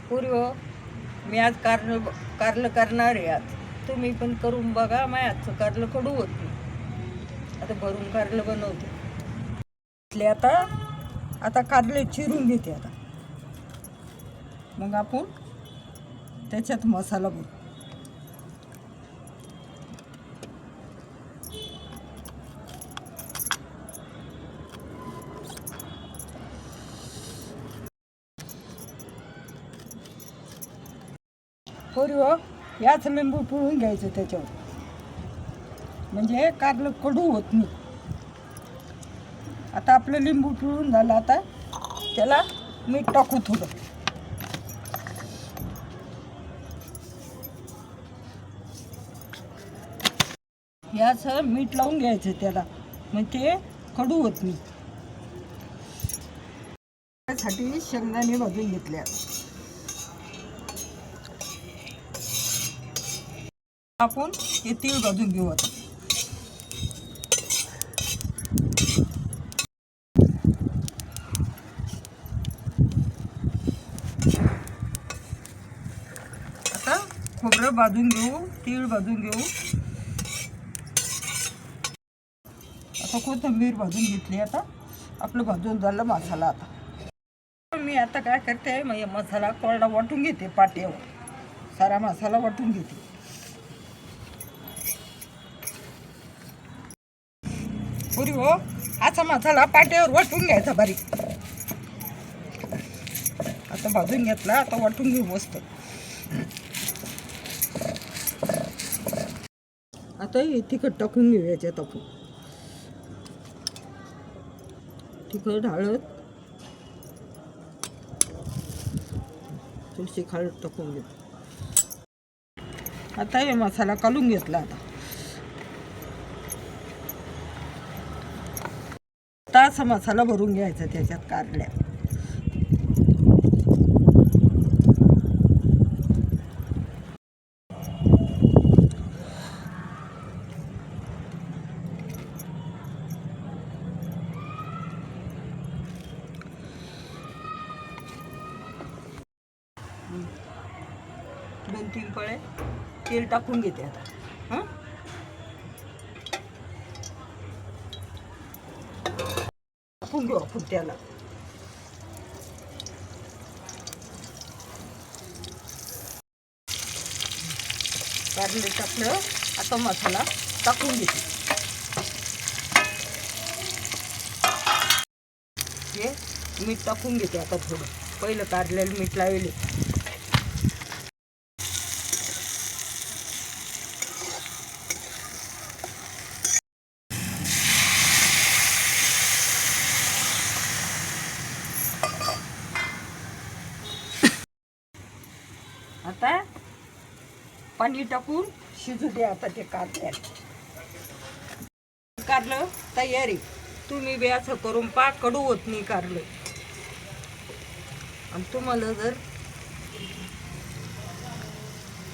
पूर्व मी आज कारलं करणार आहे. आज तुम्ही पण करून बघा. माझं कारलं कडू होत नाही. आता भरून कारलं बनवते. आता कारले चिरून घेते. आता मग आपण त्याच्यात मसाला भरू. पूर्व याच लिंबू पिळून घ्यायचं त्याच्यावर, म्हणजे कारलं कडू होत नाही. आता आपलं लिंबू पिळून झालं. आता त्याला मीठ टाकू थोडं. याचं मीठ लावून घ्यायचं त्याला, म्हणजे ते कडू होत नाही. त्यासाठी शेंगदाणे भाजून घेतल्या. आपण हे तीळ भाजून घेऊ. आता खोबरं भाजून घेऊ, तीळ भाजून घेऊ. आता कोथिंबीर भाजून घेतली. आता आपलं भाजून झालं मसाला. आता मी आता काय करते, मग मसाला कोरडा वाटून घेते. पाट्यावर सारा मसाला वाटून घेते. पुरी हो, असा मसाला पाट्यावर वाटून घ्यायचा बारीक. आता भाजून घेतला. आता वाटून घेऊ मस्त. आता हे तिखट टाकून घेऊ याच्यात. आपण तिखट, हळद, थोडीशी हळद टाकून घेऊ. आता हे मसाला कालून घेतला. आता असा मसाला भरून घ्यायचा त्याच्यात कारल्या. दोन तीन पळे तेल टाकून घेते. आता टाकून घेऊ आपण त्याला. कारले टाकलं. आता मसाला टाकून घेते. हे मीठ टाकून घेते. आता थोडं पहिलं कारल्याला मीठ लावले. आता पाणी टाकून शिजू दे. आता ते कारलं तयारी. तुम्ही बी असं करून कडू होत नाही कारलं. आणि तुम्हाला जर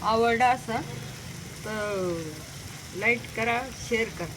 आवडलं असं तर लाईक करा, शेअर करा.